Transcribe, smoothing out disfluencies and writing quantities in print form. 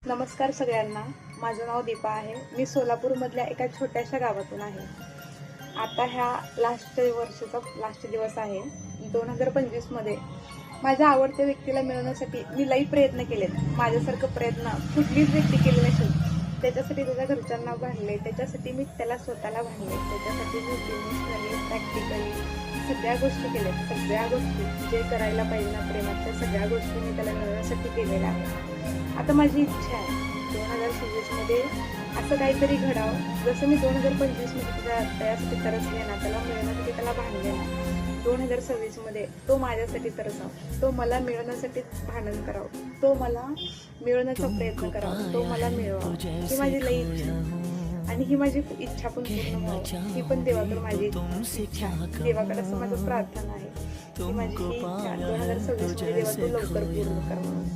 नमस्कार सगळ्यांना. माझं नाव दीपा आहे. मी सोलापूरमधल्या एका छोट्याशा गावातून आहे. आता ह्या लास्ट दिवस आहे 2025 माझ्या आवडत्या व्यक्तीला मिळवण्यासाठी मी लई प्रयत्न केलेत. माझ्यासारखं प्रयत्न कुठलीच व्यक्ती केली नसेल. त्याच्यासाठी त्याच्या घरच्यांना भांडले, त्याच्यासाठी मी त्याला स्वतःला भांडले, त्याच्यासाठी मी इमोशनली प्रॅक्टिकली सगळ्या गोष्टी केल्यात. सगळ्या गोष्टी जे करायला पाहिजे ना प्रेमाच्या सगळ्या गोष्टी मी त्याला मिळवण्यासाठी केलेल्या आहेत. आता माझी इच्छा आहे 2026 असं काहीतरी घडावं. जसं मी 2025 त्यासाठी तरसले ना, त्याला मिळवण्यासाठी त्याला भांडले ना, 2026 तो माझ्यासाठी तरसावं, तो मला मिळवण्यासाठी भांडण करावं, तो मला मिळवण्याचा प्रयत्न करावा, तो मला मिळवावा. ही माझी लई इच्छा आणि ही माझी इच्छा पण पूर्ण व्हावं. ही पण देवाकडे माझी इच्छा, देवाकडे असं माझं प्रार्थना आहे की माझी ही इच्छा 2026 देवा तू लवकर पूर्ण कर म्हणून.